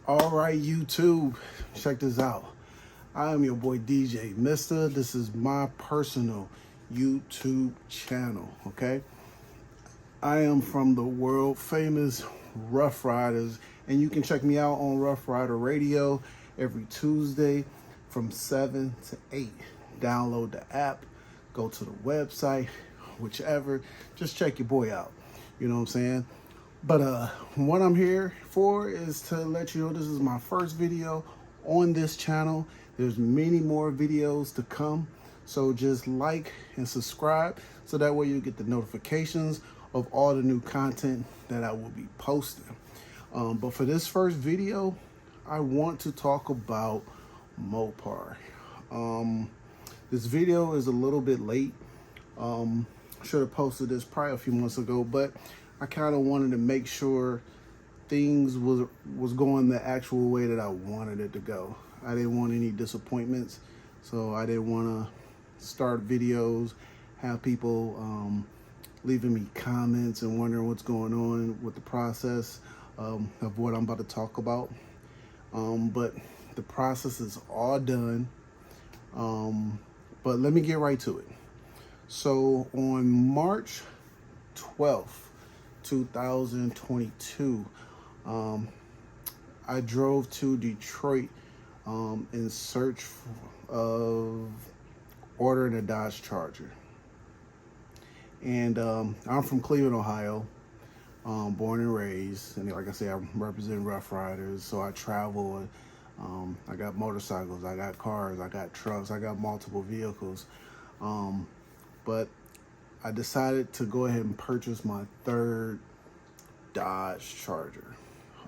All right, YouTube, check this out. I am your boy DJ Mister. This is my personal YouTube channel, okay? I am from the world famous Rough Riders, and you can check me out on Rough Rider Radio every Tuesday from 7 to 8. Download the app, go to the website, whichever. Just check your boy out. You know what I'm saying? But what I'm here for is to let you know this is my first video on this channel. There's many more videos to come. So just like and subscribe so that way you get the notifications of all the new content that I will be posting. But for this first video, I want to talk about Mopar. This video is a little bit late. Should have posted this probably a few months ago, but I kind of wanted to make sure things was going the actual way that I wanted it to go. I didn't want any disappointments, so I didn't want to start videos, have people leaving me comments and wondering what's going on with the process of what I'm about to talk about. But the process is all done. But let me get right to it. So on March 12th, 2022, I drove to Detroit in search of ordering a Dodge Charger. And I'm from Cleveland, Ohio, born and raised. And like I say, I represent Rough Riders, so I travel. I got motorcycles, I got cars, I got trucks, I got multiple vehicles. But I decided to go ahead and purchase my third Dodge Charger.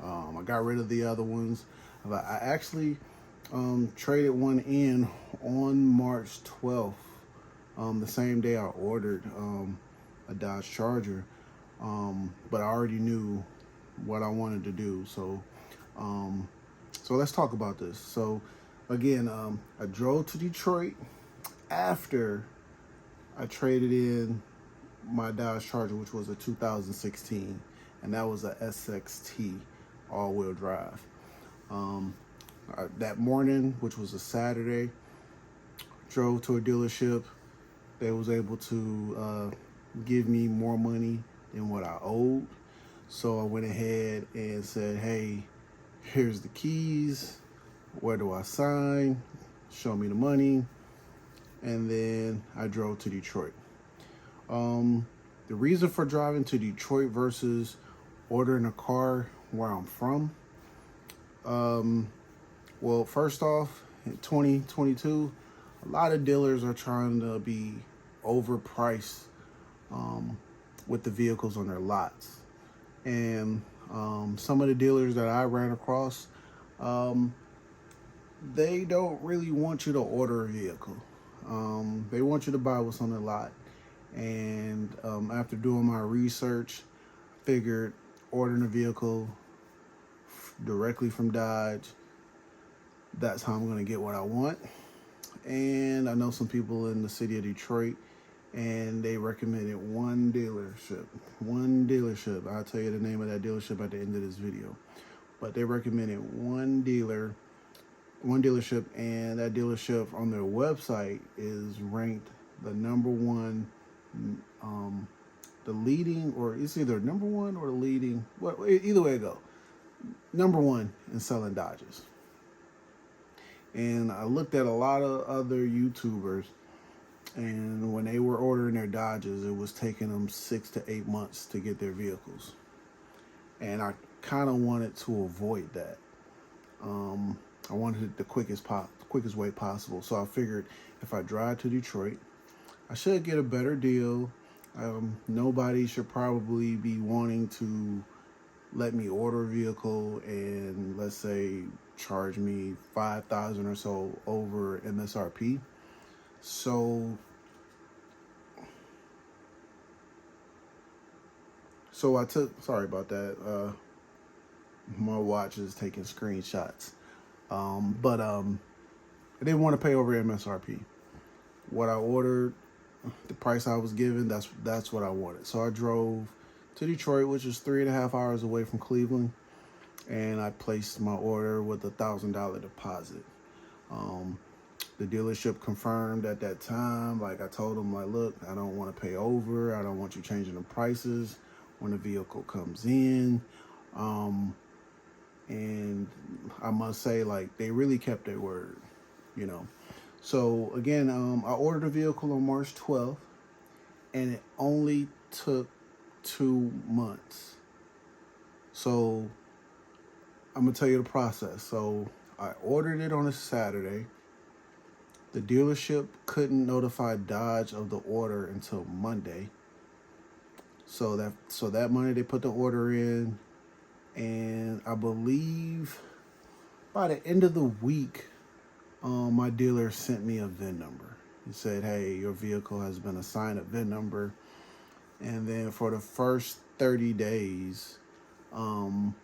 I got rid of the other ones. I actually traded one in on March 12th, the same day I ordered a Dodge Charger. But I already knew what I wanted to do. So let's talk about this. So again, I drove to Detroit after I traded in my Dodge Charger, which was a 2016, and that was a SXT all-wheel drive. That morning, which was a Saturday, drove to a dealership. They was able to give me more money than what I owed. So I went ahead and said, hey, here's the keys. Where do I sign? Show me the money. And then I drove to Detroit. The reason for driving to Detroit versus ordering a car where I'm from, well, first off, in 2022, a lot of dealers are trying to be overpriced with the vehicles on their lots. And some of the dealers that I ran across, they don't really want you to order a vehicle. They want you to buy what's on the lot. And after doing my research, figured ordering a vehicle directly from Dodge, that's how I'm going to get what I want. And I know some people in the city of Detroit, and they recommended one dealership. I'll tell you the name of that dealership at the end of this video. But they recommended one dealership, and that dealership on their website is ranked the number one, the leading, or it's either number one or the leading, well, either way it go, number one in selling Dodges. And I looked at a lot of other YouTubers, and when they were ordering their Dodges, it was taking them 6 to 8 months to get their vehicles. And I kind of wanted to avoid that. I wanted it the quickest way possible. So I figured if I drive to Detroit, I should get a better deal. Nobody should probably be wanting to let me order a vehicle and, let's say, charge me $5,000 or so over MSRP. So I took, sorry about that. My watch is taking screenshots. But I didn't want to pay over MSRP. What I ordered, the price I was given, that's what I wanted. So I drove to Detroit, which is 3.5 hours away from Cleveland. and I placed my order with $1,000 deposit. Um, the dealership confirmed at that time, like I told them, like, look, I don't want to pay over. I don't want you changing the prices when the vehicle comes in. And I must say, like, they really kept their word, you know. So again, I ordered a vehicle on March 12th, and it only took 2 months. So I'm gonna tell you the process. So I ordered it on a Saturday. The dealership couldn't notify Dodge of the order until Monday. So that Monday they put the order in, and I believe by the end of the week, my dealer sent me a VIN number. He said, "Hey, your vehicle has been assigned a VIN number." And then for the first 30 days, um,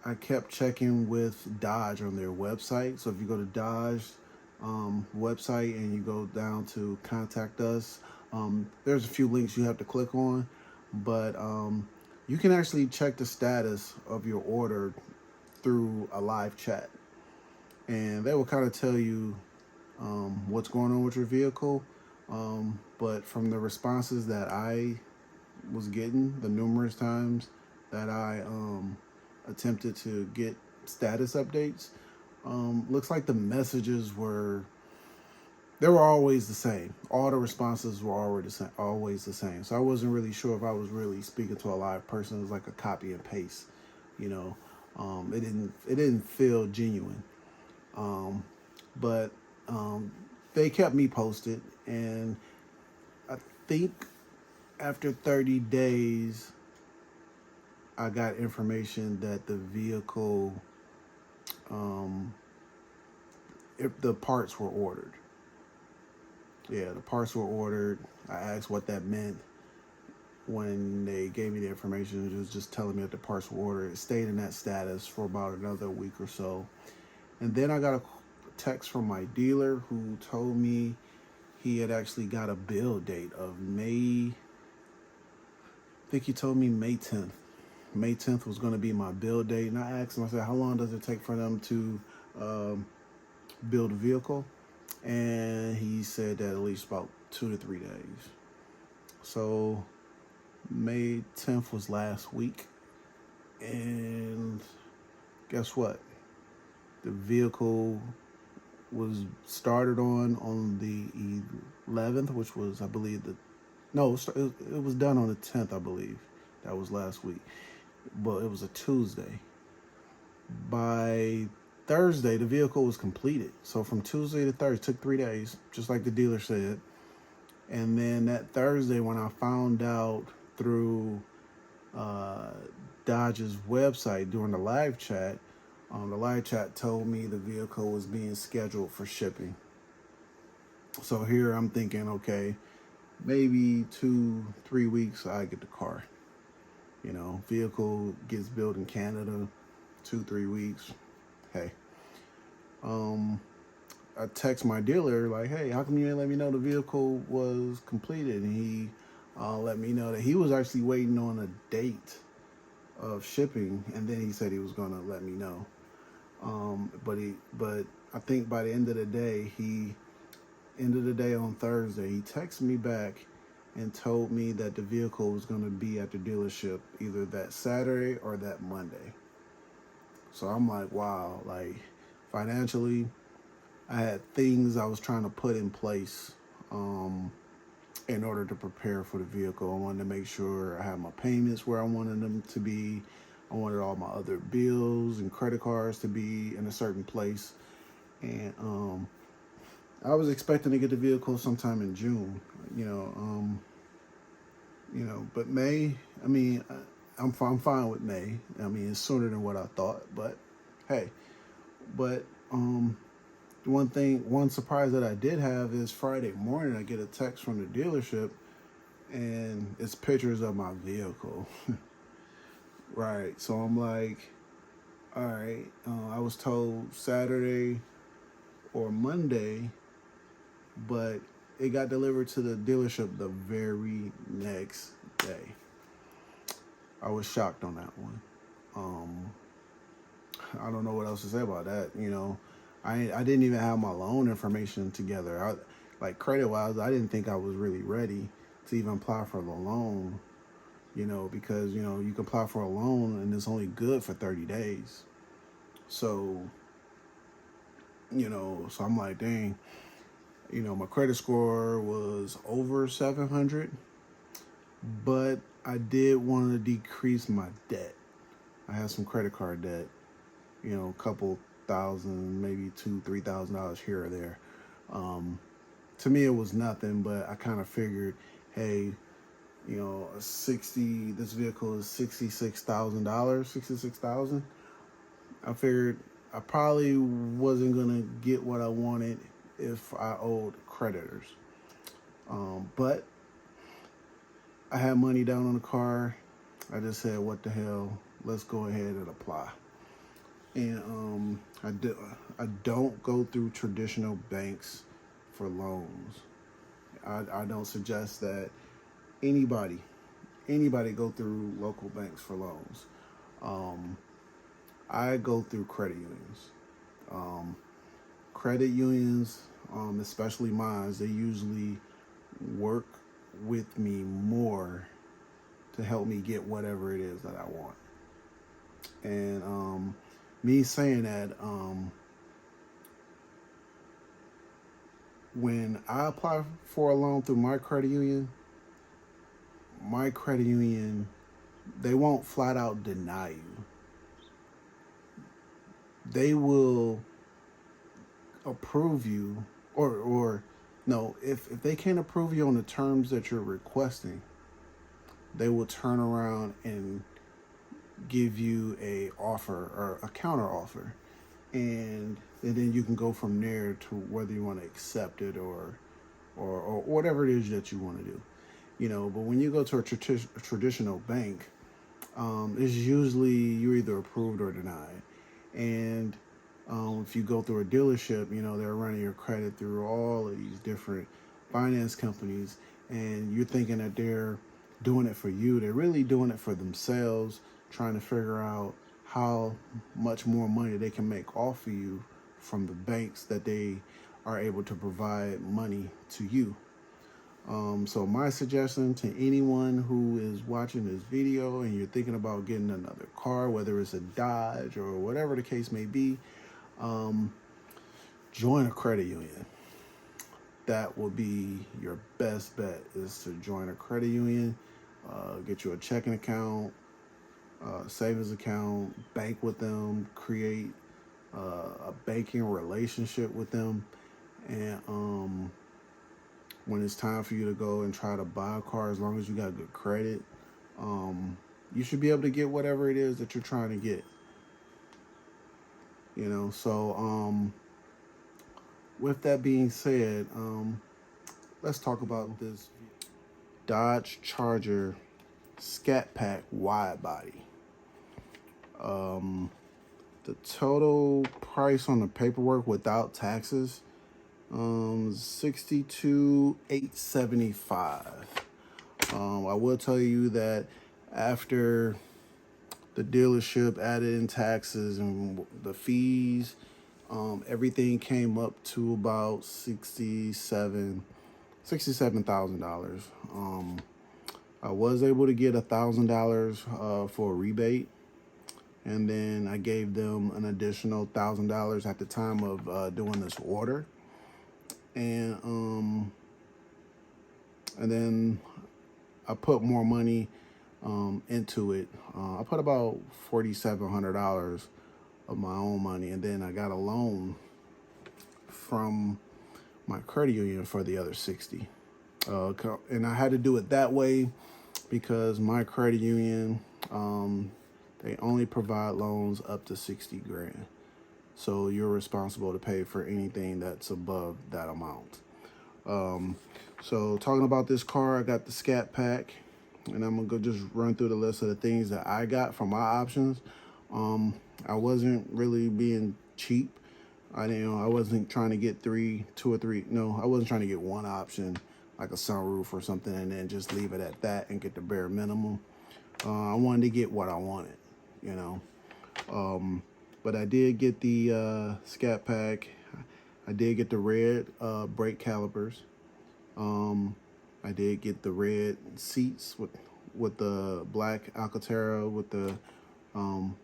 I kept checking with Dodge on their website. So if you go to Dodge website and you go down to contact us, there's a few links you have to click on, but you can actually check the status of your order through a live chat, and they will kind of tell you what's going on with your vehicle. But from the responses that I was getting, the numerous times that I attempted to get status updates, looks like the messages they were always the same. All the responses were always the same. So I wasn't really sure if I was really speaking to a live person. It was like a copy and paste, you know. It didn't feel genuine. But they kept me posted, and I think after 30 days, I got information that the vehicle, if the parts were ordered. Yeah, the parts were ordered. I asked what that meant. When they gave me the information, it was just telling me that the parts were ordered. It stayed in that status for about another week or so. And then I got a text from my dealer who told me he had actually got a build date of May. I think he told me May 10th. May 10th was going to be my build date. And I asked him, I said, how long does it take for them to build a vehicle? And he said that at least about 2 to 3 days. So May 10th was last week. And guess what? The vehicle was started on the 11th, which was, I believe, it was done on the 10th, I believe. That was last week. But it was a Tuesday. By Thursday, the vehicle was completed. So from Tuesday to Thursday, it took 3 days, just like the dealer said. And then that Thursday, when I found out through Dodge's website during the live chat told me the vehicle was being scheduled for shipping. So here I'm thinking, okay, maybe 2-3 weeks I get the car. You know, vehicle gets built in Canada, 2-3 weeks. Hey, I text my dealer like, hey, how come you didn't let me know the vehicle was completed? And he let me know that he was actually waiting on a date of shipping, and then he said he was gonna let me know. But I think by the end of the day, on Thursday, he texted me back and told me that the vehicle was going to be at the dealership either that Saturday or that Monday. So I'm like, wow, like financially, I had things I was trying to put in place in order to prepare for the vehicle. I wanted to make sure I had my payments where I wanted them to be. I wanted all my other bills and credit cards to be in a certain place. And I was expecting to get the vehicle sometime in June, but May, I mean, I'm fine with May. I mean, it's sooner than what I thought, but hey, but one surprise that I did have is Friday morning, I get a text from the dealership, and it's pictures of my vehicle. Right. So I'm like, all right, I was told Saturday or Monday, but it got delivered to the dealership the very next day. I was shocked on that one. I don't know what else to say about that. You know, I didn't even have my loan information together. Like credit wise, I didn't think I was really ready to even apply for the loan. You know, because you know you can apply for a loan and it's only good for 30 days. So so I'm like, dang. My credit score was over 700, but I did want to decrease my debt. I had some credit card debt, a couple thousand, maybe $2,000, $3,000 here or there. To me, it was nothing, but I kind of figured, hey, this vehicle is $66,000, 66,000. I figured I probably wasn't gonna get what I wanted if I owed creditors. But I had money down on the car. I just said, what the hell? Let's go ahead and apply. And I don't go through traditional banks for loans. I don't suggest that anybody go through local banks for loans. I go through credit unions. Credit unions, especially mine, they usually work with me more to help me get whatever it is that I want. And me saying that, when I apply for a loan through my credit union, they won't flat out deny you. They will approve you, or no, if they can't approve you on the terms that you're requesting, they will turn around and give you a offer or a counter offer, and then you can go from there to whether you want to accept it or whatever it is that you want to do. But when you go to a traditional bank, it's usually you're either approved or denied. And if you go through a dealership, they're running your credit through all of these different finance companies, and you're thinking that they're doing it for you. They're really doing it for themselves, trying to figure out how much more money they can make off of you from the banks that they are able to provide money to you. So my suggestion to anyone who is watching this video and you're thinking about getting another car, whether it's a Dodge or whatever the case may be, join a credit union. That will be your best bet, is to join a credit union, get you a checking account, savings account, bank with them, create a banking relationship with them. And when it's time for you to go and try to buy a car, as long as you got good credit, you should be able to get whatever it is that you're trying to get. So with that being said, let's talk about this Dodge Charger Scat Pack wide body. The total price on the paperwork without taxes, $62,875. I will tell you that after the dealership added in taxes and the fees, everything came up to about $67,000. I was able to get $1,000 for a rebate, and then I gave them an additional $1,000 at the time of doing this order, and then I put more money into it. I put about $4,700 of my own money, and then I got a loan from my credit union for the other 60. And I had to do it that way because my credit union, they only provide loans up to 60 grand. So you're responsible to pay for anything that's above that amount. So talking about this car, I got the Scat Pack, and I'm gonna go just run through the list of the things that I got from my options. I wasn't really being cheap. I wasn't trying to get I wasn't trying to get one option like a sunroof or something and then just leave it at that and get the bare minimum. I wanted to get what I wanted, But I did get the Scat Pack. I did get the red brake calipers. I did get the red seats with the black Alcantara with the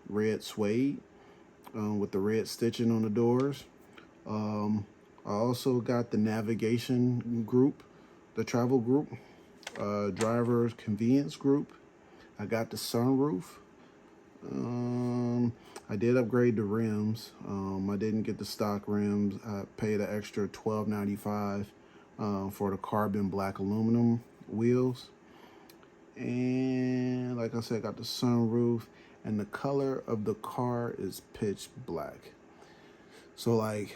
red suede with the red stitching on the doors. I also got the navigation group, the travel group, driver's convenience group. I got the sunroof. I did upgrade the rims. I didn't get the stock rims. I paid an extra $12.95 for the carbon black aluminum wheels. And like I said, I got the sunroof, and the color of the car is pitch black. So like,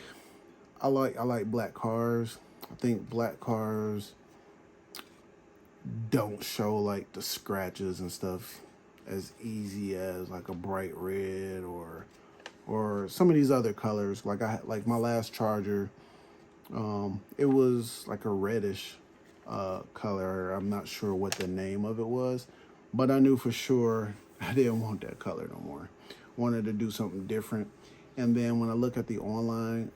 I like black cars. I think black cars don't show like the scratches and stuff as easy as like a bright red or some of these other colors. Like my last Charger, it was like a reddish color. I'm not sure what the name of it was, but I knew for sure I didn't want that color no more. Wanted to do something different. And then when I look at the online,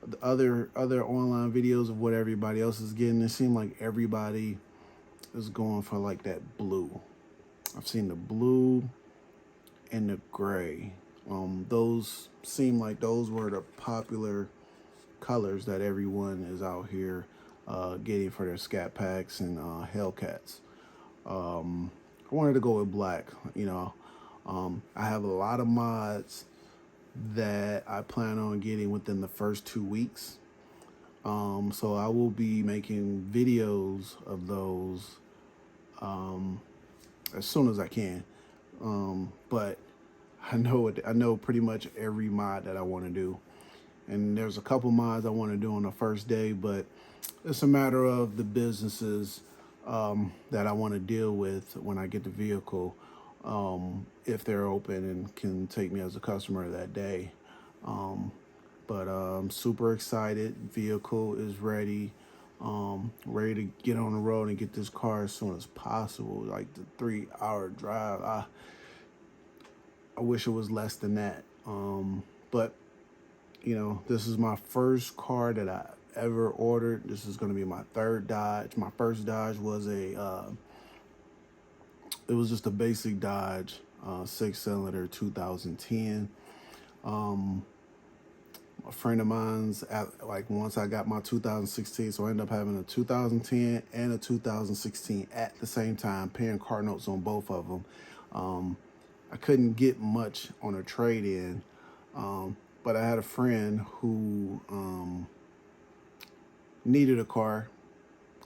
the other online videos of what everybody else is getting, it seemed like everybody is going for like that blue. I've seen the blue and the gray. Those seem like those were the popular colors that everyone is out here getting for their Scat Packs and Hellcats. I wanted to go with black. I have a lot of mods that I plan on getting within the first 2 weeks. So I will be making videos of those as soon as I can. But I know pretty much every mod that I want to do. And there's a couple mods I want to do on the first day, but it's a matter of the businesses that I want to deal with when I get the vehicle, if they're open and can take me as a customer that day. But I'm super excited. Vehicle is ready. Ready to get on the road and get this car as soon as possible. Like the 3-hour drive, I wish it was less than that. But this is my first car that I ever ordered. This is going to be my third Dodge. My first Dodge was it was just a basic Dodge, 6-cylinder, 2010. A friend of mine's once I got my 2016, so I ended up having a 2010 and a 2016 at the same time, paying car notes on both of them. I couldn't get much on a trade-in, but I had a friend who needed a car.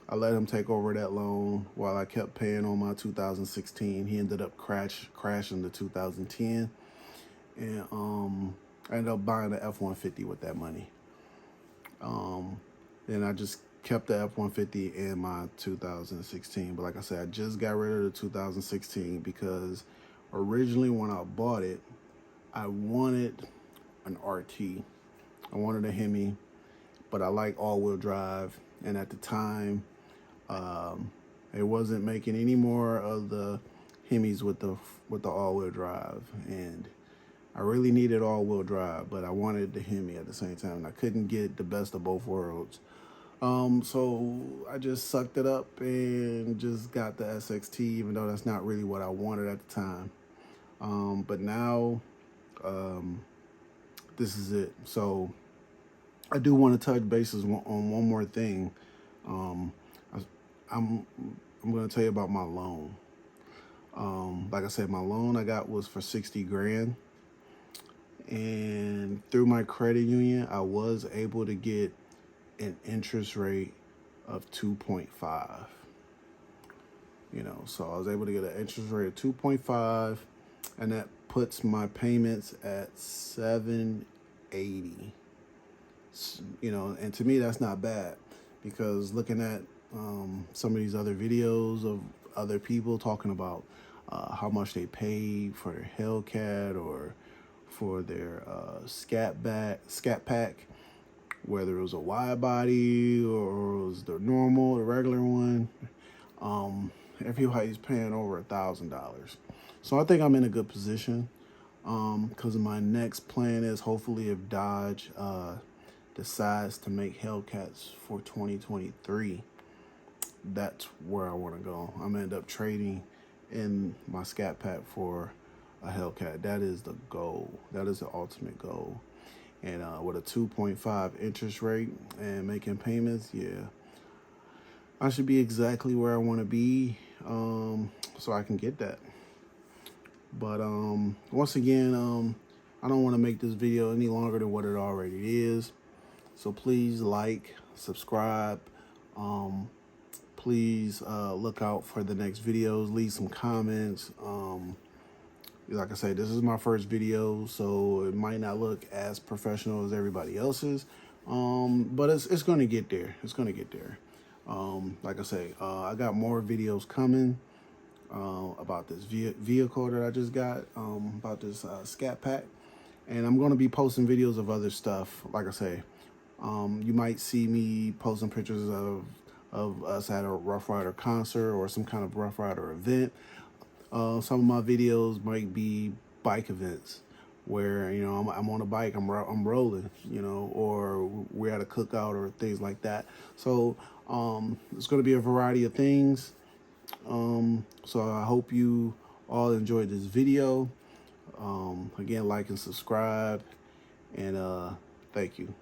I let him take over that loan while I kept paying on my 2016. He ended up crashing the 2010, and I ended up buying the F-150 with that money. Then I just kept the F-150 in my 2016. But like I said, I just got rid of the 2016 because originally when I bought it, I wanted an RT. I wanted a Hemi, but I like all-wheel drive. And at the time, it wasn't making any more of the Hemis with the all-wheel drive, and I really needed all-wheel drive, but I wanted the Hemi at the same time, and I couldn't get the best of both worlds. So I just sucked it up and just got the SXT, even though that's not really what I wanted at the time. But now, this is it. So I do want to touch bases on one more thing. I'm going to tell you about my loan. Like I said, my loan I got was for 60 grand. And through my credit union, I was able to get an interest rate of 2.5. So I was able to get an interest rate of 2.5, and that puts my payments at $780. And to me, that's not bad, because looking at some of these other videos of other people talking about how much they paid for their Hellcat or for their Scat Pack, whether it was a wide body or it was the regular one, everybody's paying over $1,000. So I think I'm in a good position. because my next plan is, hopefully, if Dodge decides to make Hellcats for 2023, that's where I want to go. I'm gonna end up trading in my Scat Pack for a Hellcat. That is the goal. That is the ultimate goal. And with a 2.5 interest rate and making payments, yeah, I should be exactly where I want to be, so I can get that. But once again, I don't want to make this video any longer than what it already is. So please like, subscribe. Please look out for the next videos. Leave some comments. Like I said, this is my first video, so it might not look as professional as everybody else's. But it's going to get there. It's going to get there. Like I say, I got more videos coming about this vehicle that I just got, about this Scat Pack. And I'm going to be posting videos of other stuff. Like I say, you might see me posting pictures of us at a Rough Rider concert or some kind of Rough Rider event. Some of my videos might be bike events where, you know, I'm on a bike, I'm rolling, you know, or we're at a cookout or things like that. So it's going to be a variety of things. So I hope you all enjoyed this video. Again, like and subscribe, and thank you.